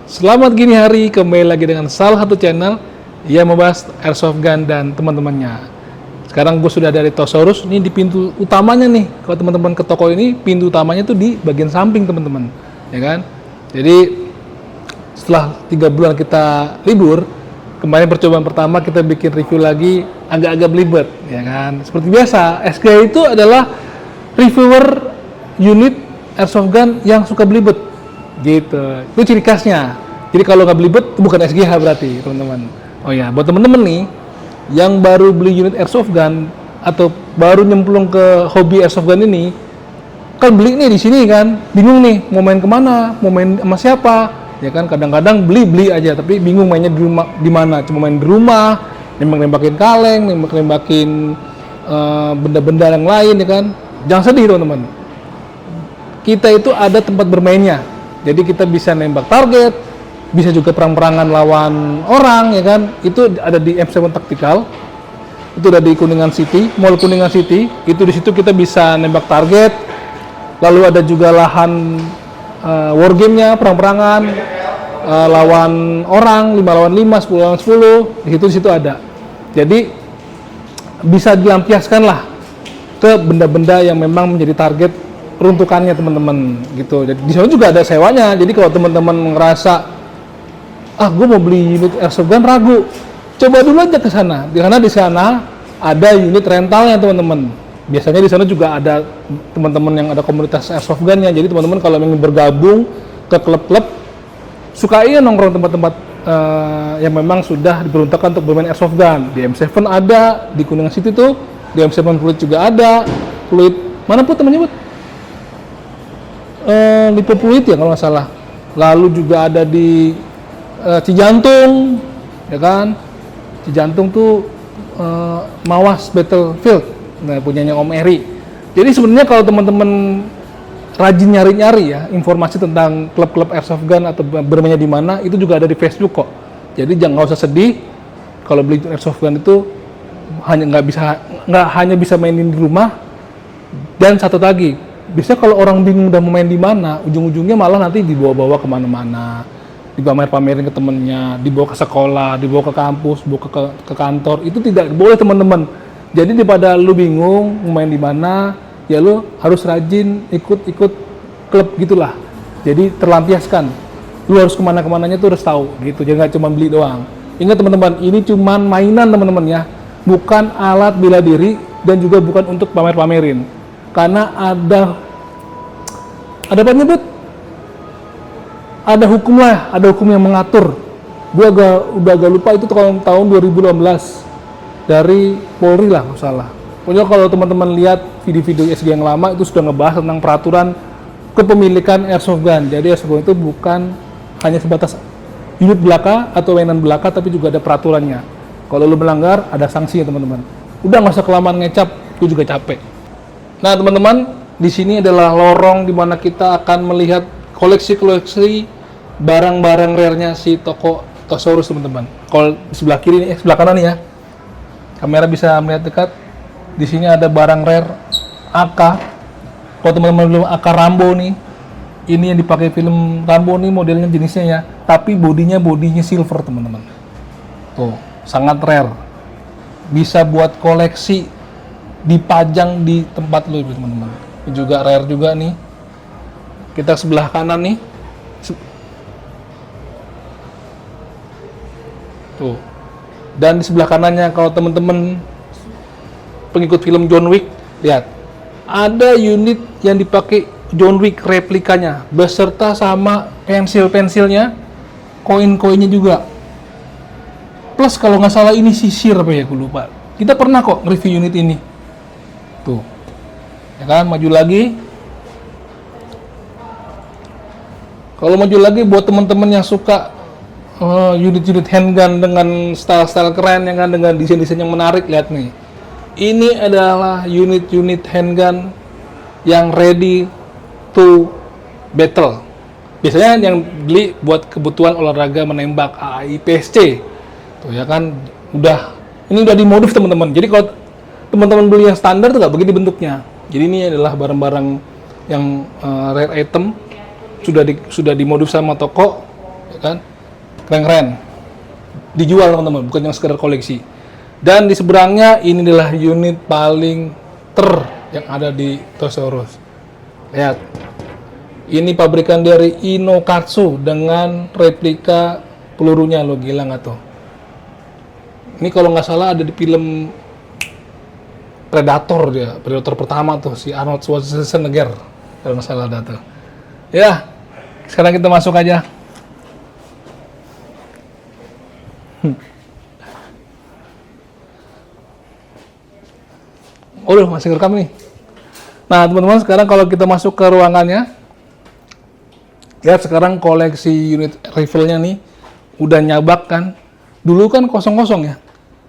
Selamat gini hari, kembali lagi dengan salah satu channel yang membahas airsoft gun dan teman-temannya. Sekarang gue sudah dari Tosaurus, ini di pintu utamanya nih. Kalau teman-teman ke toko ini, pintu utamanya tuh di bagian samping teman-teman, ya kan? Jadi setelah 3 bulan kita libur, kemarin percobaan pertama kita bikin review lagi agak-agak belibet, ya kan? Seperti biasa, SG itu adalah reviewer unit airsoft gun yang suka belibet, gitu. Itu ciri khasnya. Jadi kalau nggak belibet, itu bukan SGH berarti, teman-teman. Oh ya, buat teman-teman nih yang baru beli unit airsoft gun atau baru nyemplung ke hobi airsoft gun ini, kan beli nih di sini kan, bingung nih mau main kemana, mau main sama siapa, ya kan? Kadang-kadang beli aja, tapi bingung mainnya di rumah di mana. Cuma main di rumah, nembak-nembakin kaleng, nembak-nembakin benda-benda yang lain, ya kan? Jangan sedih teman-teman. Kita itu ada tempat bermainnya. Jadi kita bisa nembak target, bisa juga perang-perangan lawan orang, ya kan? Itu ada di M7 Tactical. Itu ada di Kuningan City, Mall Kuningan City. Itu di situ kita bisa nembak target. Lalu ada juga lahan wargame-nya, perang-perangan lawan orang, 5 lawan 5, 10 lawan 10. Di situ ada. Jadi bisa dilampiaskan lah ke benda-benda yang memang menjadi target peruntukannya teman-teman gitu. Jadi di sana juga ada sewanya. Jadi kalau teman-teman ngerasa gue mau beli unit airsoft gun ragu, coba dulu aja ke sana. Karena di sana ada unit rentalnya teman-teman. Biasanya di sana juga ada teman-teman yang ada komunitas airsoft gunnya. Jadi teman-teman kalau ingin bergabung ke klub-klub, sukain nongkrong tempat-tempat yang memang sudah diperuntukkan untuk bermain airsoft gun. Di M7 ada, di Kuningan City tuh, di M7 Fluid juga ada. Fluid mana pun temannya buat? Lipo Fluid ya kalau nggak salah. Lalu juga ada di Cijantung, ya kan? Cijantung tuh Mawas Battlefield, nah punyanya Om Eri. Jadi sebenarnya kalau teman-teman rajin nyari-nyari ya informasi tentang klub-klub airsoft gun atau bermainnya di mana, itu juga ada di Facebook kok. Jadi nggak usah sedih kalau beli airsoft gun itu nggak hanya bisa mainin di rumah. Dan satu lagi, biasanya kalau orang bingung udah mau main di mana, ujung-ujungnya malah nanti dibawa-bawa kemana-mana, dipamer-pamerin ke temennya, dibawa ke sekolah, dibawa ke kampus, dibawa ke kantor. Itu tidak boleh teman-teman. Jadi daripada lu bingung mau main di mana, ya lu harus rajin ikut klub gitulah. Jadi terlampiaskan. Lu harus kemana-kemananya tuh harus tahu gitu. Jadi nggak cuma beli doang. Ingat teman-teman, ini cuma mainan teman-teman ya, bukan alat bela diri dan juga bukan untuk pamer-pamerin. Karena ada apa nyebut? Ada hukum lah, ada hukum yang mengatur. Gua udah agak lupa itu tahun 2018 dari Polri lah, nggak salah. Pokoknya kalau teman-teman lihat video-video SG yang lama itu sudah ngebahas tentang peraturan kepemilikan airsoft gun. Jadi airsoft gun itu bukan hanya sebatas unit belaka atau mainan belaka, tapi juga ada peraturannya. Kalau lu melanggar, ada sanksinya teman-teman. Udah nggak usah kelamaan ngecap, gue juga capek. Nah teman-teman, di sini adalah lorong di mana kita akan melihat koleksi-koleksi barang-barang rare-nya si toko Tosaurus teman-teman. Kalau di sebelah kiri nih, sebelah kanan nih ya, kamera bisa melihat dekat. Di sini ada barang rare AK. Kalau teman-teman belum AK Rambo nih, ini yang dipakai film Rambo nih modelnya jenisnya ya, tapi bodinya silver teman-teman. Tuh, sangat rare. Bisa buat koleksi, dipajang di tempat lu teman-teman. Ini juga rare juga nih. Kita sebelah kanan nih. Tuh. Dan di sebelah kanannya kalau teman-teman pengikut film John Wick, lihat. Ada unit yang dipakai John Wick replikanya beserta sama pensil-pensilnya, koin-koinnya juga. Plus kalau nggak salah ini sisir apa ya, gue lupa. Kita pernah kok review unit ini. Tuh. Ya kan, maju lagi. Kalau maju lagi buat teman-teman yang suka unit-unit handgun dengan style-style keren, ya kan, dengan desain-desain yang menarik, lihat nih. Ini adalah unit-unit handgun yang ready to battle. Biasanya yang beli buat kebutuhan olahraga menembak AI PSC. Tuh ya kan, ini udah dimodif teman-teman. Jadi kalau teman-teman beli yang standar tuh nggak begini bentuknya. Jadi ini adalah barang-barang yang rare item, sudah dimodif sama toko ya kan? Keren-keren. Dijual teman-teman, bukan yang sekedar koleksi. Dan di seberangnya ini adalah unit paling yang ada di Toys R Us. Lihat. Ini pabrikan dari Inokatsu dengan replika pelurunya, lo gila nggak tuh? Ini kalau nggak salah ada di film Predator dia, Predator pertama tuh si Arnold Schwarzenegger kalau nggak salah ada tuh. Ya, sekarang kita masuk aja. Oh, masih rekam nih. Nah, teman-teman, sekarang kalau kita masuk ke ruangannya, lihat sekarang koleksi unit rifle-nya nih udah nyabak kan. Dulu kan kosong-kosong ya.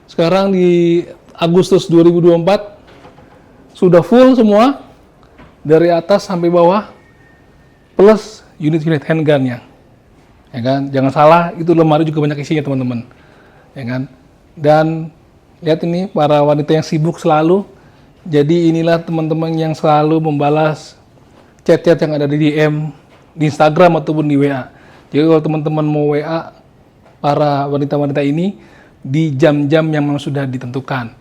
Sekarang di Agustus 2024 sudah full semua dari atas sampai bawah plus unit-unit handgun-nya. Ya kan? Jangan salah, itu lemari juga banyak isinya, teman-teman. Ya kan? Dan lihat ini para wanita yang sibuk selalu. Jadi inilah teman-teman yang selalu membalas chat-chat yang ada di DM di Instagram ataupun di WA. Jadi kalau teman-teman mau WA para wanita-wanita ini di jam-jam yang memang sudah ditentukan.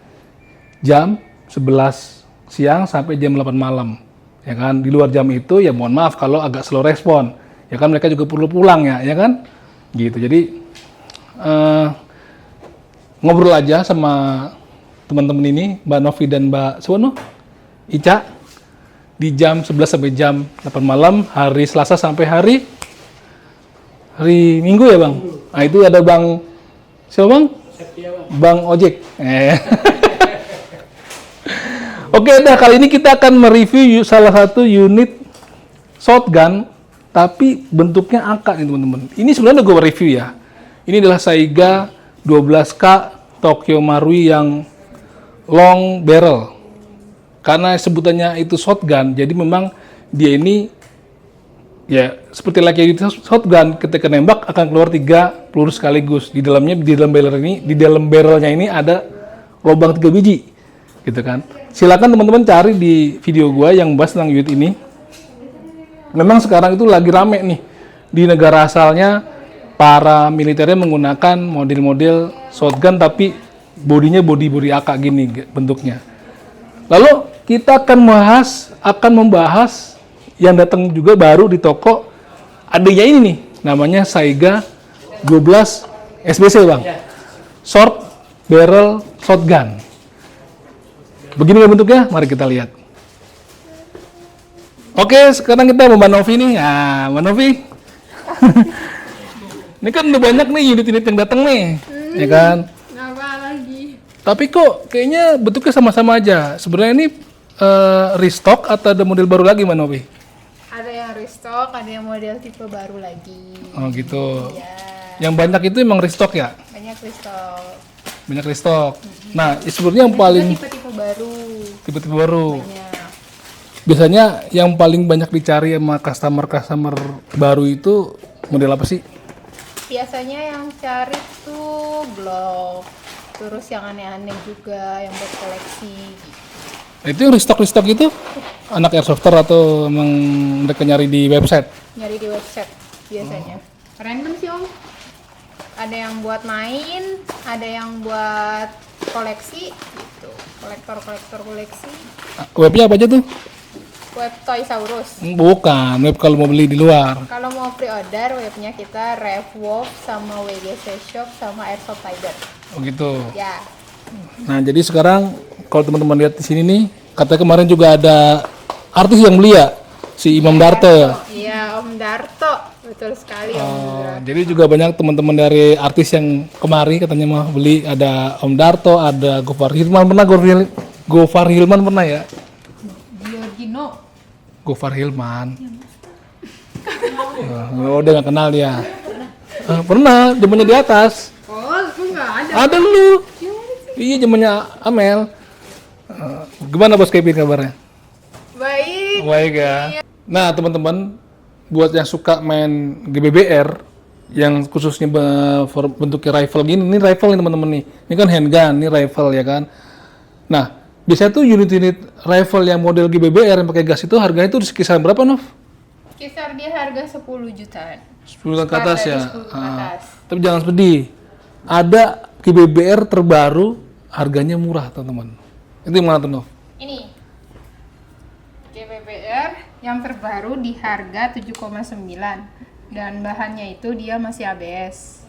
Jam 11 siang sampai jam 8 malam. Ya kan? Di luar jam itu ya mohon maaf kalau agak slow respon. Ya kan mereka juga perlu pulang ya kan? Gitu. Jadi ngobrol aja sama teman-teman ini, Mbak Novi dan Mbak Suwono, Ica, di jam 11 sampai jam 8 malam, hari Selasa sampai hari Minggu ya Bang? Nah itu ada Bang, siapa Bang? Bang Ojek. Oke, kali ini kita akan mereview salah satu unit shotgun, tapi bentuknya AK nih teman-teman. Ini sebenarnya gue review ya. Ini adalah Saiga 12K Tokyo Marui yang long barrel. Karena sebutannya itu shotgun, jadi memang dia ini ya seperti lagi shotgun, ketika nembak akan keluar 3 peluru sekaligus. Di dalam barrelnya ini ada lubang 3 biji. Gitu kan. Silakan teman-teman cari di video gua yang bahas tentang unit ini. Memang sekarang itu lagi rame nih di negara asalnya, para militernya menggunakan model-model shotgun tapi bodinya body AK gini bentuknya. Lalu kita akan membahas yang datang juga baru di toko adanya ini nih, namanya Saiga 12 SBC Bang. Short barrel shotgun. Begini bentuknya, mari kita lihat. Oke, sekarang kita mau Mbak Novi nih. Nah, Mbak Novi. Ini kan udah banyak nih unit-unit yang datang nih, ya kan? Tapi kok kayaknya bentuknya sama-sama aja. Sebenarnya ini restock atau ada model baru lagi, Mbak Novi? Ada yang restock, ada yang model tipe baru lagi. Oh gitu. Ya. Yang banyak itu emang restock ya? Banyak restock. Banyak restock. Nah, sebenarnya yang paling Tipe-tipe baru. Tipe-tipe baru. Banyak. Biasanya yang paling banyak dicari sama customer baru itu model apa sih? Biasanya yang cari tuh Glock. Terus yang aneh-aneh juga, yang buat koleksi. Itu yang restock itu anak airsofter atau emang mereka nyari di website? Nyari di website biasanya. Random sih Om. Ada yang buat main, ada yang buat koleksi gitu. Kolektor koleksi. Webnya apa aja tuh? Web Toysaurus. Bukan, web kalau mau beli di luar. Kalau mau pre-order, webnya kita Revwolf sama WGC Shop sama Airsoft Tiger. Oh gitu. Ya. Nah, jadi sekarang kalau teman-teman lihat di sini nih, katanya kemarin juga ada artis yang beli ya, si Imam Darto ya. Iya, Om Darto. Betul sekali Om Darto. Jadi juga banyak teman-teman dari artis yang kemari katanya mau beli, ada Om Darto, ada Gofar Hilman pernah ya? Giorgino. Gofar Hilman. Oh, udah nggak kenal dia. Pernah, zamannya di atas. Oh, aku nggak ada. Ada lu. Iya, zamannya Amel. Gimana Bos Kevin kabarnya? Baik. Baik ya. Nah, teman-teman, buat yang suka main GBBR, yang khususnya bentuknya rifle gini, ini rifle nih teman-teman nih. Ini kan handgun, ini rifle ya kan. Nah, biasanya tuh unit-unit rifle yang model GBBR yang pakai gas itu harganya tuh di kisaran berapa, Nov? Kisar dia harga 10 jutaan. 10 ke atas ya. 10 ke atas. Tapi jangan sedih. Ada GBBR terbaru harganya murah, teman-teman. Itu yang mana tuh, Nov? Ini GBBR yang terbaru di harga 7,9 dan bahannya itu dia masih ABS.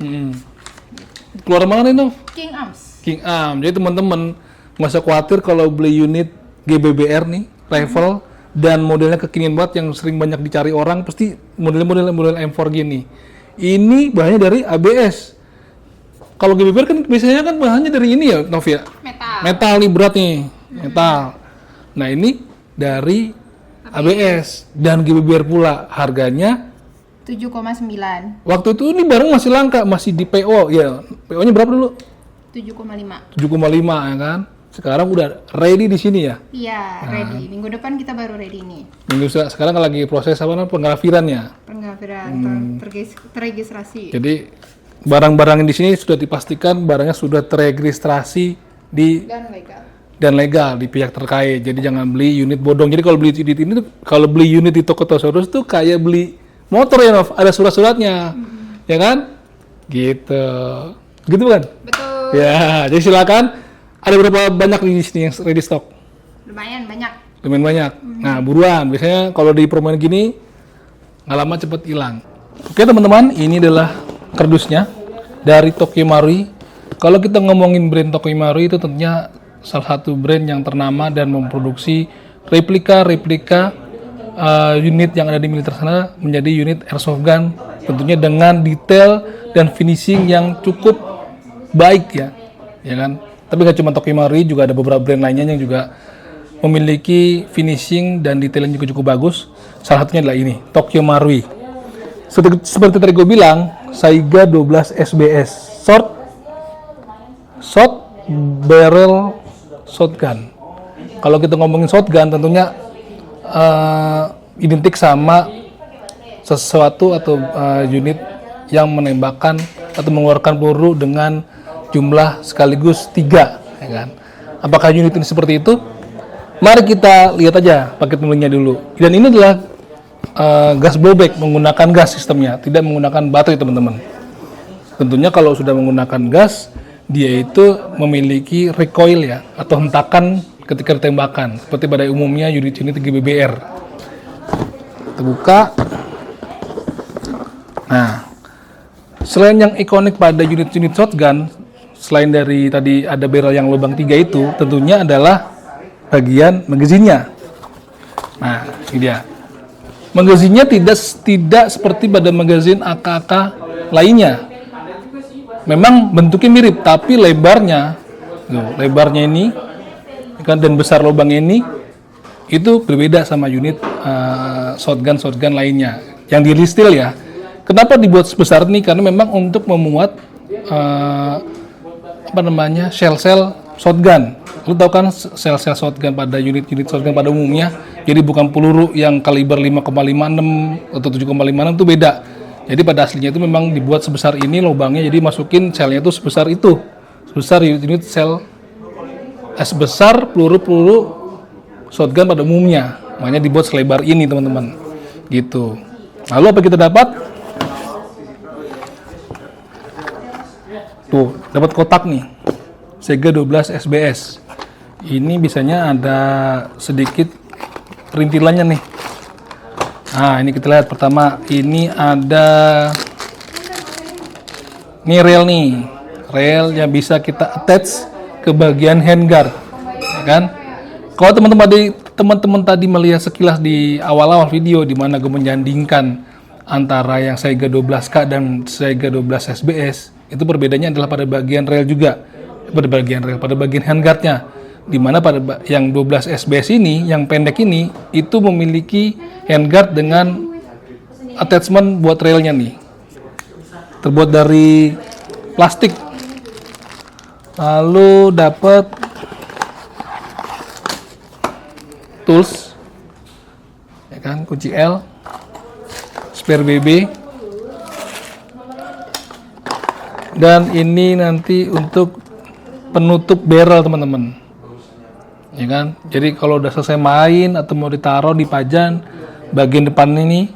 Keluar mana nih, Nov? King Arms. King Arm. Jadi teman-teman nggak usah khawatir kalau beli unit GBBR nih, level dan modelnya kekinian banget yang sering banyak dicari orang, pasti model M4 gini. Ini bahannya dari ABS. Kalau GBBR kan biasanya kan bahannya dari ini ya, Nov ya? Metal. Metal nih berat nih, metal. Nah ini dari ABS dan GBBR pula, harganya 7,9. waktu itu ini barang masih langka, masih di PO ya. PO-nya berapa dulu? 7,5. 7,5 ya kan. Sekarang udah ready di sini ya. Iya, ready. Minggu depan kita baru ready nih. Sekarang lagi proses apa namanya penggrafirannya. Penggrafiran terregistrasi. Jadi barang-barang di sini sudah dipastikan barangnya sudah terregistrasi di Dan legal. di pihak terkait. Jadi jangan beli unit bodong. Jadi kalau beli unit ini tuh, kalau beli unit di toko Tosaurus tuh kayak beli motor ya, Nov. Ada surat-suratnya. Ya kan? Gitu. Gitu kan? Betul. Ya, jadi silakan. Ada berapa banyak di sini yang ready stock? Lumayan banyak. Lumayan banyak. Nah, buruan. Biasanya kalau di promoan gini nggak lama cepet hilang. Oke, teman-teman, ini adalah kardusnya dari Tokyo Marui. Kalau kita ngomongin brand Tokyo Marui itu tentunya salah satu brand yang ternama dan memproduksi replika unit yang ada di militer sana menjadi unit airsoft gun, tentunya dengan detail dan finishing yang cukup baik ya kan. Tapi nggak cuma Tokyo Marui, juga ada beberapa brand lainnya yang juga memiliki finishing dan detail yang juga cukup bagus. Salah satunya adalah ini, Tokyo Marui. Seperti tadi gue bilang, Saiga 12 SBS short barrel shotgun. Kalau kita ngomongin shotgun, tentunya identik sama sesuatu atau unit yang menembakkan atau mengeluarkan peluru dengan jumlah sekaligus 3, ya kan? Apakah unit ini seperti itu? Mari kita lihat aja paket menunya dulu. Dan ini adalah gas blowback, menggunakan gas sistemnya, tidak menggunakan baterai, teman-teman. Tentunya kalau sudah menggunakan gas, dia itu memiliki recoil ya, atau hentakan ketika ditembakkan, seperti pada umumnya unit-unit GBBR. Kita buka. Nah, selain yang ikonik pada unit-unit shotgun, selain dari tadi ada barrel yang lubang 3 itu, tentunya adalah bagian magazinnya. Nah, ini dia. Magazinnya tidak seperti pada magazin AK-AK lainnya. Memang bentuknya mirip, tapi lebarnya ini kan, dan besar lubangnya ini itu berbeda sama unit shotgun lainnya yang di listil ya. Kenapa dibuat sebesar ini? Karena memang untuk memuat sel-sel shotgun. Lu tahu kan sel-sel shotgun pada unit-unit shotgun pada umumnya, jadi bukan peluru yang kaliber 5,56 atau 7,56 itu beda. Jadi pada aslinya itu memang dibuat sebesar ini lubangnya, jadi masukin selnya itu sebesar itu, sebesar unit sel, sebesar peluru shotgun pada umumnya. Makanya dibuat selebar ini, teman-teman. Gitu. Lalu apa kita dapat? Tuh, dapat kotak nih. Saiga 12 SBS. Ini biasanya ada sedikit perintilannya nih. Nah, ini kita lihat pertama, ini ada rel yang bisa kita attach ke bagian handguard, ya kan? Kalau teman-teman tadi melihat sekilas di awal-awal video di mana gue menyandingkan antara yang Saiga 12K dan Saiga 12 SBS, itu perbedaannya adalah pada bagian rel juga, pada bagian handguardnya. Di mana pada yang 12 SBS ini, yang pendek ini, itu memiliki handguard dengan attachment buat railnya nih, terbuat dari plastik. Lalu dapat tools, ya kan, kunci L, spare BB, dan ini nanti untuk penutup barrel, teman-teman. Ya kan, jadi kalau udah selesai main atau mau ditaruh di pajan, bagian depan ini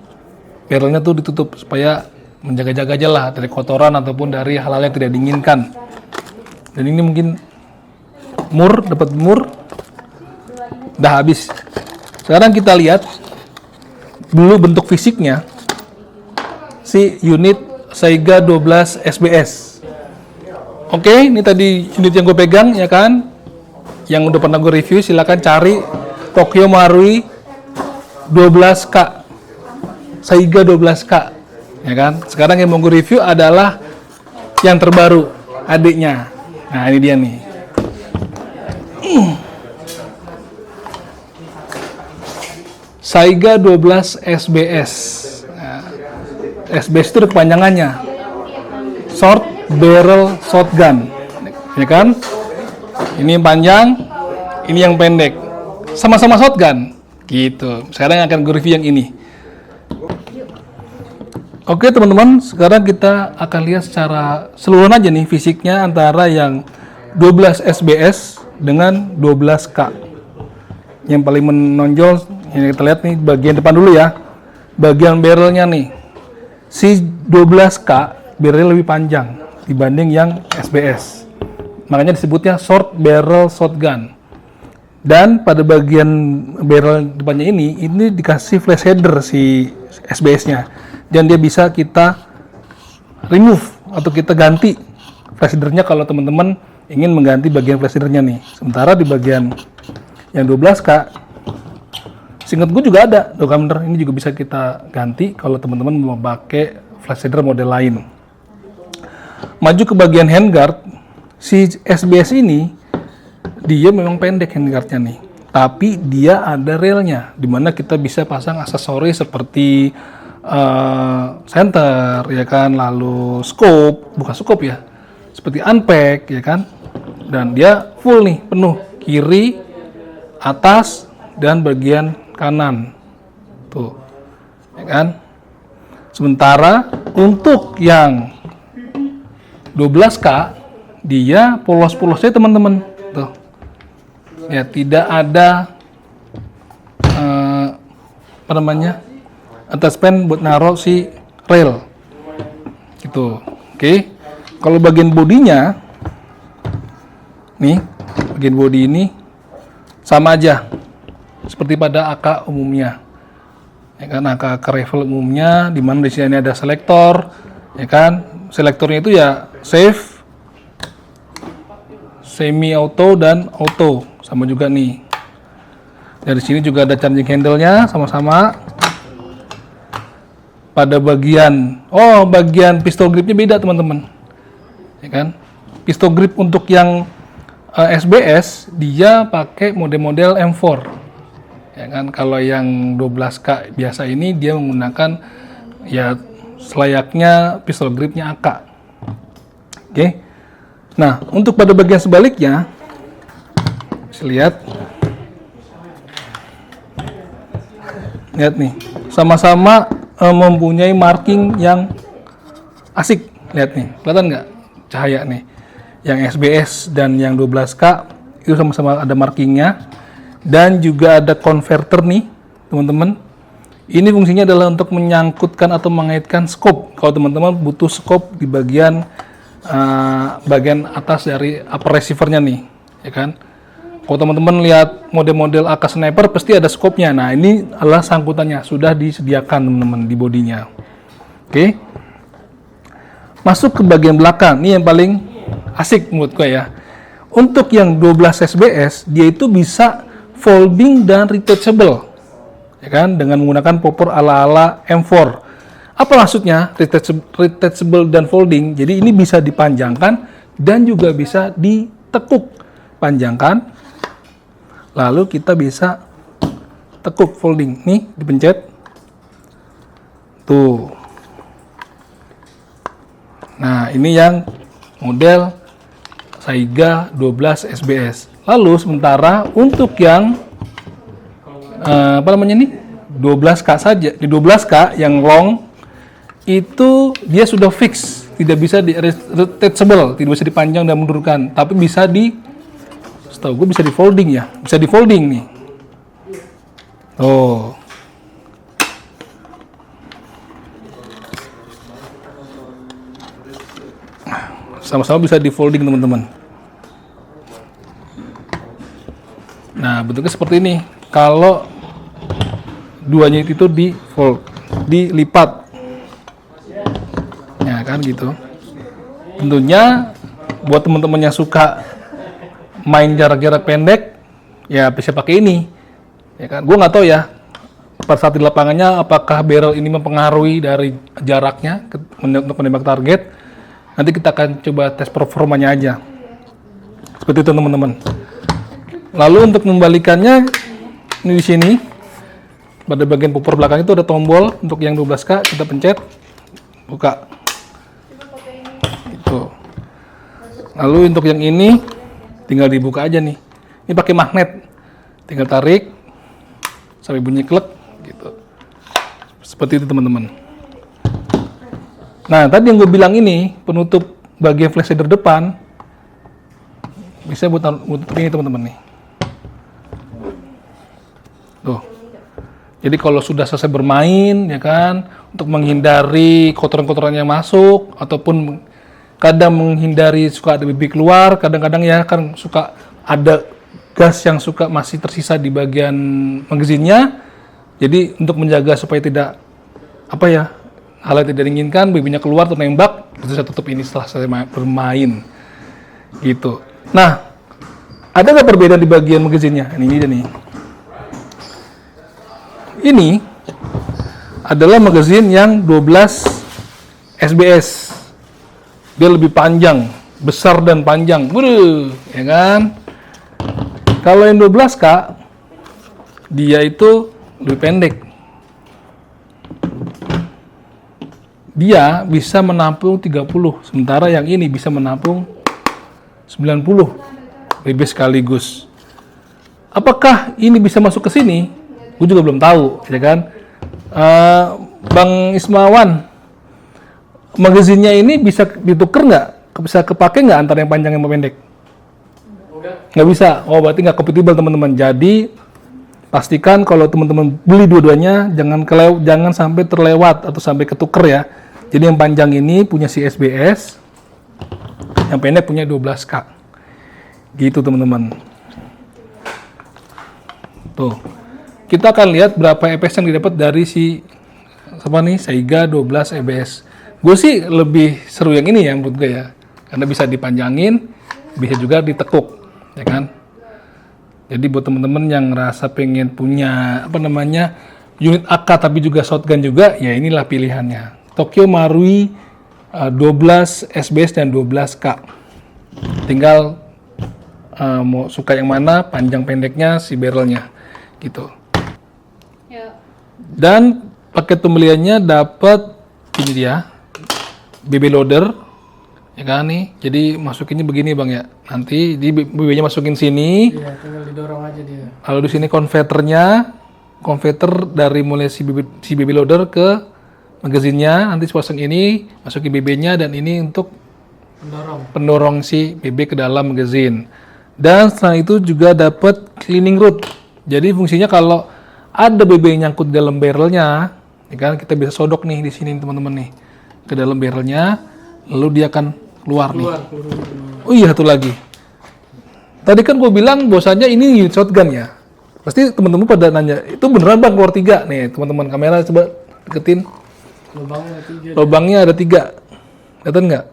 barrelnya tuh ditutup supaya menjaga-jaga aja lah dari kotoran ataupun dari hal-hal yang tidak diinginkan. Dan ini mungkin dapat mur, udah habis. Sekarang kita lihat dulu bentuk fisiknya si unit Saiga 12 SBS. Oke, ini tadi unit yang gue pegang ya kan, yang udah pernah gue review. Silakan cari Tokyo Marui 12K, Saiga 12K ya kan. Sekarang yang mau gue review adalah yang terbaru, adiknya. Nah ini dia nih. Saiga 12 SBS. Nah, SBS itu kepanjangannya Short Barrel Shotgun, ya kan? Ini yang panjang, ini yang pendek. Sama-sama shotgun, gitu. Sekarang akan gue review yang ini. Oke teman-teman, sekarang kita akan lihat secara seluruhan aja nih fisiknya antara yang 12 SBS dengan 12K. Yang paling menonjol, ini kita lihat nih bagian depan dulu ya. Bagian barrelnya nih, si 12K barrel lebih panjang dibanding yang SBS. Makanya disebutnya short barrel shotgun. Dan pada bagian barrel depannya ini dikasih flash header si SBS-nya. Dan dia bisa kita remove atau kita ganti flash header-nya kalau teman-teman ingin mengganti bagian flash header-nya nih. Sementara di bagian yang 12K, seingat gue juga ada dokumenter, ini juga bisa kita ganti kalau teman-teman mau pakai flash header model lain. Maju ke bagian handguard, si SBS ini dia memang pendek handguardnya nih, tapi dia ada railnya, dimana kita bisa pasang aksesoris seperti center, ya kan, lalu bukan scope ya, seperti unpack, ya kan, dan dia full nih, penuh, kiri, atas, dan bagian kanan, tuh, ya kan. Sementara untuk yang 12K, dia polos-polosnya teman-teman, tuh. Ya, tidak ada attachment buat naruh si rail gitu. Oke. Kalau bagian bodinya nih, bagian bodi ini sama aja seperti pada AK umumnya, ya kan, AK rifle umumnya, di mana di sini ada selektor, ya kan. Selektornya itu ya safe, semi auto, dan auto sama juga nih. Dari sini juga ada charging handle-nya sama-sama. Pada bagian pistol gripnya beda teman-teman, ya kan. Pistol grip untuk yang SBS dia pakai model-model M4, ya kan. Kalau yang 12K biasa ini dia menggunakan ya selayaknya pistol gripnya AK. Oke. Nah, untuk pada bagian sebaliknya, bisa lihat nih, sama-sama mempunyai marking yang asik. Lihat nih, kelihatan nggak cahaya nih? Yang SBS dan yang 12K itu sama-sama ada markingnya, dan juga ada converter nih, teman-teman. Ini fungsinya adalah untuk menyangkutkan atau mengaitkan scope. Kalau teman-teman butuh scope di bagian atas dari upper receiver-nya nih, ya kan. Kalau teman-teman lihat model-model AK sniper pasti ada scope-nya. Nah, ini adalah sangkutannya, sudah disediakan teman-teman di bodinya. Oke. Masuk ke bagian belakang. Ini yang paling asik menurut gue ya. Untuk yang 12 SBS, dia itu bisa folding dan retachable, ya kan, dengan menggunakan popor ala-ala M4. Apa maksudnya retachable dan folding? Jadi ini bisa dipanjangkan dan juga bisa ditekuk. Panjangkan, lalu kita bisa tekuk, folding. Nih, dipencet. Tuh. Nah, ini yang model Saiga 12 SBS. Lalu sementara untuk yang 12K saja, di 12K yang long itu dia sudah fix, tidak bisa di retachable, tidak bisa dipanjang dan mundurkan, tapi bisa setahu gue bisa di folding ya, bisa di folding nih. sama-sama bisa di folding teman-teman. Nah, bentuknya seperti ini. Kalau duanya itu di fold, dilipat. Ya kan gitu. Tentunya buat teman-teman yang suka main jarak-jarak pendek, ya bisa pakai ini. Ya kan? Gue nggak tahu ya pada saat di lapangannya apakah barrel ini mempengaruhi dari jaraknya untuk menembak target. Nanti kita akan coba tes performanya aja. Seperti itu teman-teman. Lalu untuk membalikannya ini di sini pada bagian popor belakang itu ada tombol untuk yang 12K, kita pencet, buka. Gitu. Lalu untuk yang ini tinggal dibuka aja nih. Ini pakai magnet. Tinggal tarik sampai bunyi klek gitu. Seperti itu teman-teman. Nah, tadi yang gue bilang ini penutup bagian flash shader depan bisa buat ini teman-teman nih. Tuh. Jadi kalau sudah selesai bermain ya kan, untuk menghindari kotoran-kotoran yang masuk ataupun kadang menghindari suka ada bibit keluar, kadang-kadang ya kan suka ada gas yang suka masih tersisa di bagian magazinnya. Jadi untuk menjaga supaya tidak apa ya, hal yang tidak diinginkan, bibinya keluar atau nembak, itu saya tutup ini setelah saya bermain. Gitu. Nah, ada nggak perbedaan di bagian magazinnya? Ini dia nih. Ini adalah magazin yang 12 SBS. Dia lebih panjang, besar dan panjang. Ya kan? Kalau yang 12K, dia itu lebih pendek. Dia bisa menampung 30, sementara yang ini bisa menampung 90 BB sekaligus. Apakah ini bisa masuk ke sini? Gue juga belum tahu, ya kan? Bang Ismawan, magazinnya ini bisa ditukar nggak? Bisa kepake nggak antara yang panjang yang pendek? Nggak bisa. Oh, berarti nggak compatible teman-teman. Jadi pastikan kalau teman-teman beli dua-duanya jangan sampai terlewat atau sampai ketuker ya. Jadi yang panjang ini punya si SBS, yang pendek punya 12K. Gitu teman-teman. Tuh. Kita akan lihat berapa EPS yang didapat dari si Saiga 12 EBS. Gue sih lebih seru yang ini ya menurut gue ya. Karena bisa dipanjangin, bisa juga ditekuk, ya kan? Jadi buat teman-teman yang ngerasa pengen punya unit AK tapi juga shotgun juga, ya inilah pilihannya. Tokyo Marui 12 SBS dan 12K. Tinggal mau suka yang mana, panjang pendeknya si barrelnya gitu. Ya. Dan paket pembeliannya dapat ini dia, BB loader, ya kan nih. Jadi masukinnya begini bang ya. Nanti di BB-nya masukin sini. Iya, tinggal didorong aja dia. Lalu di sini konverter dari mulai si BB loader ke magazinnya. Nanti pasang ini, masukin BB-nya dan ini untuk pendorong si BB ke dalam magazin. Dan setelah itu juga dapat cleaning rod. Jadi fungsinya kalau ada BB yang nyangkut dalam barrelnya, ya kan, kita bisa sodok nih di sini teman-teman nih ke dalam barrelnya, lalu dia akan keluar nih. Oh iya, satu lagi. Tadi kan gue bilang bahwasanya ini unit shotgun ya. Pasti teman-teman pada nanya, itu beneran bang keluar 3? Nih teman-teman kamera coba deketin. Lubangnya ada 3. Kelihatan nggak?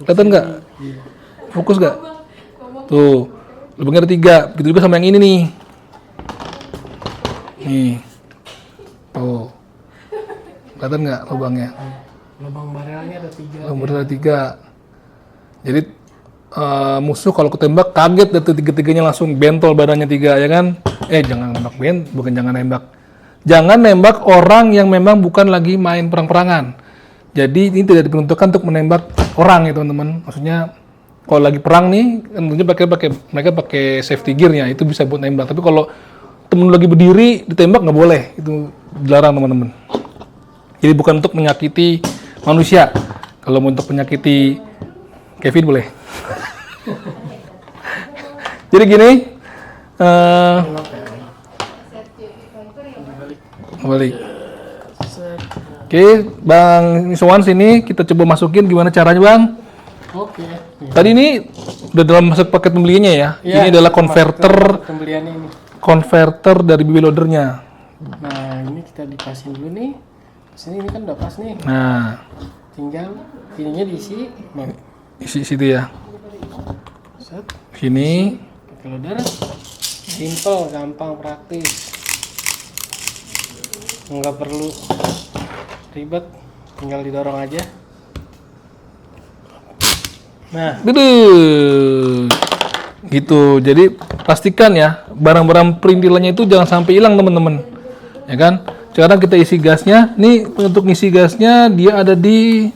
Kelihatan nggak? Fokus nggak? Tuh, lubangnya ada 3. Begitu juga sama yang ini nih. Nih. Tuh. Kelihatan nggak lubangnya? Lubang barelnya ada 3. Lubang barel ada 3. Jadi musuh kalau ketembak kaget dan tiga-tiganya langsung bentol badannya 3 ya kan? Jangan nembak bukan jangan nembak. Jangan nembak orang yang memang bukan lagi main perang-perangan. Jadi ini tidak diperuntukkan untuk menembak orang ya teman-teman. Maksudnya kalau lagi perang nih, tentunya mereka pakai safety gear-nya, itu bisa buat nembak. Tapi kalau temen lagi berdiri ditembak nggak boleh, itu dilarang teman-teman. Jadi bukan untuk menyakiti manusia. Kalau untuk menyakiti Kevin boleh. Jadi gini, balik. Oke, Bang Miswan sini kita coba masukin gimana caranya, Bang? Oke. Tadi ini udah dalam masuk paket pembeliannya ya. Iya, Ini adalah konverter pembeliannya ini. dari BB loadernya. Nah, ini kita dipasin dulu nih. Sini ini kan udah pas nih. Nah, Tinggal ininya diisi. Nah, isi situ ya. set. Sini. Pakai loader. Simple, gampang, praktis. Nggak perlu ribet, tinggal didorong aja. Nah, gitu. Jadi pastikan ya barang-barang perintilannya itu jangan sampai hilang teman-teman, ya kan? Sekarang kita isi gasnya. Nih untuk ngisi gasnya dia ada di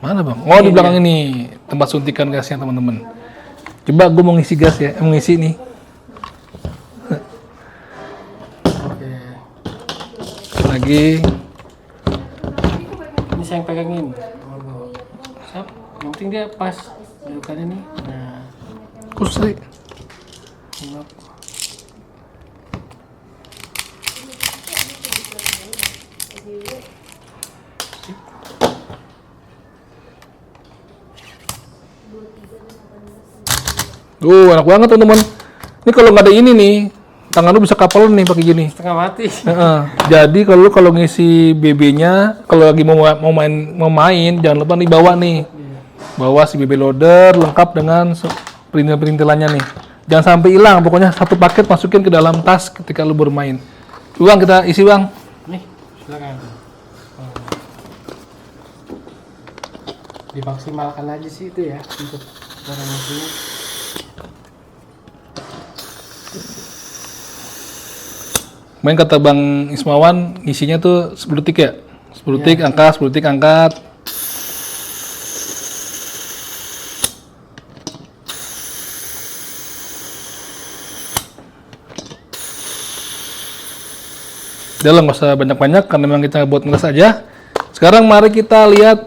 mana, Bang? Oh, di belakang ini tempat suntikan gasnya teman-teman. Coba gue mau ngisi gas ya, mau ngisi nih. oke. Lagi. Ini saya yang pegangin. Sap. Yang penting dia pas dudukannya nih. Nah, Kusri. siap. Enak banget teman-teman. Ini kalau nggak ada ini nih, tangan lu bisa kapalan nih pakai gini. Setengah mati. Jadi kalau ngisi BB-nya, kalau lagi mau main, jangan lupa nih bawa nih. Bawa si BB loader lengkap dengan perintil-perintilannya nih. Jangan sampai hilang, pokoknya satu paket masukin ke dalam tas ketika lu bermain. Bang, kita isi, Bang. Nih, silakan. Dimaksimalkan aja sih itu ya untuk barang ini. Main kata Bang Ismawan, isinya tuh 10 tik ya? 10 tik angkat, 10 tik angkat. Udah lah, nggak usah banyak-banyak karena memang kita buat ngeles aja. Sekarang mari kita lihat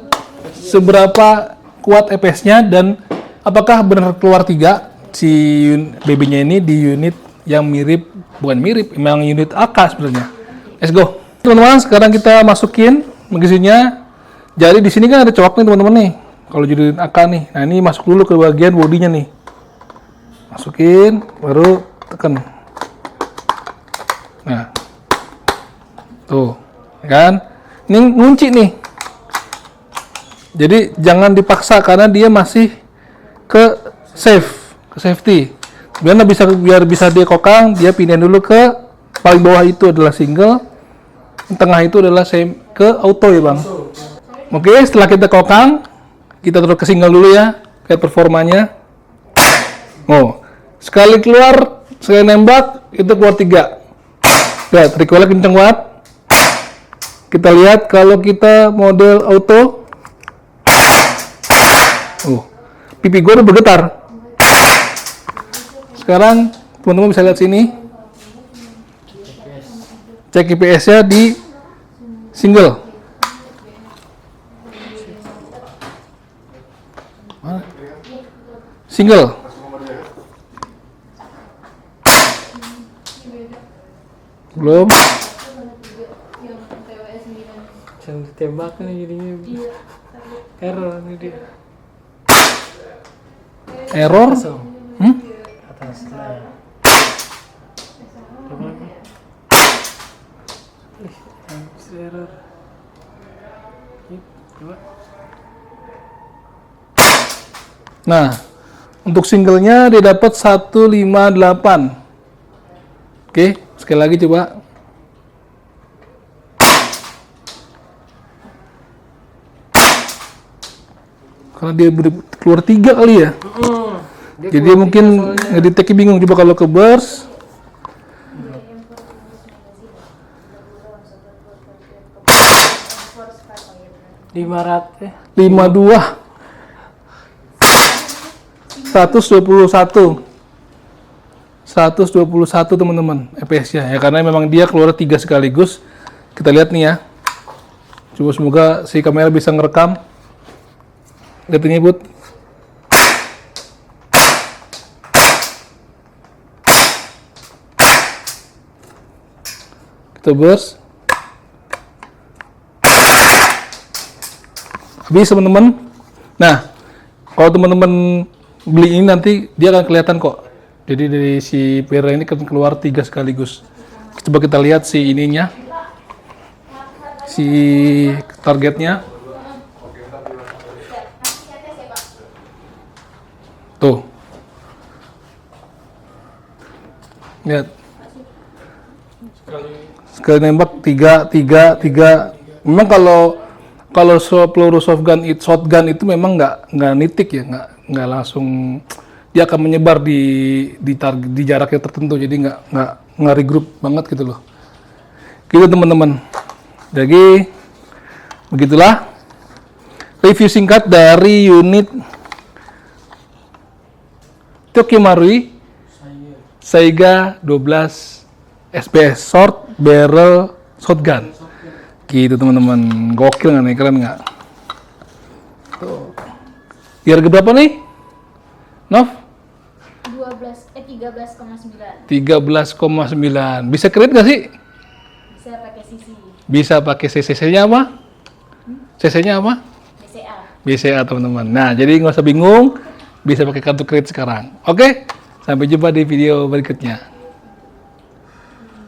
seberapa kuat EPS-nya dan apakah benar keluar 3 si BB-nya ini di unit yang mirip, bukan mirip, memang unit AK sebenarnya. Let's go. Teman-teman, sekarang kita masukin mesinnya. Jadi di sini kan ada cowok nih teman-teman nih. Kalau jadi unit AK nih. Nah, ini masuk dulu ke bagian bodinya nih. Masukin, baru tekan. Nah. Tuh, kan? Ini ngunci nih. Jadi jangan dipaksa karena dia masih ke safety. Biar bisa dia kokang, dia pindahin dulu ke paling bawah itu adalah single, tengah itu adalah ke auto ya, Bang. Oke, setelah kita kokang, kita taruh ke single dulu ya, lihat performanya. Oh, sekali keluar, sekali nembak, itu keluar 3. Lihat, recoilnya kenceng banget. Kita lihat kalau kita model auto, pipi gue udah bergetar. Sekarang teman-teman bisa lihat sini, cek IPS-nya di single. Mana? Single. Belum. Jangan ditembak nih jadinya. Error nih dia. Error? Kosong. Atas. Nah. Error. Coba. Nah, untuk singlenya dia dapat 158. Oke, sekali lagi coba. Karena dia keluar 3 kali ya. Jadi dia mungkin ngedeteknya bingung. Coba kalau ke burst. 500 52 121 teman-teman EPS-nya ya, karena memang dia keluar 3 sekaligus. Kita lihat nih ya, coba semoga si kamera bisa ngerekam. Lihat ini, Bud. Kita burst. Habis teman-teman. Nah, kalau teman-teman beli ini nanti dia akan kelihatan kok. Jadi dari si Vera ini akan keluar 3 sekaligus. Coba kita lihat si ininya. Si targetnya. Tuh. Lihat. Sekali nembak 3. Memang kalau peluru shotgun itu memang nggak nitik ya, nggak langsung, dia akan menyebar di jarak yang tertentu, jadi nggak regroup banget gitu loh. Gitu teman-teman. Jadi begitulah review singkat dari unit Tokyo Marui Saiga 12 SBS Short Barrel Shotgun. Gitu teman-teman, gokil nggak nih, keren nggak? Tuh. Di harga berapa nih, Nov? 13,9. 13,9. Bisa kredit nggak sih? Bisa pakai sisi Bisa pakai CC-nya apa? CC-nya apa? BCA. BCA teman-teman. Nah, jadi nggak usah bingung, bisa pakai kartu kredit sekarang. Oke, sampai jumpa di video berikutnya.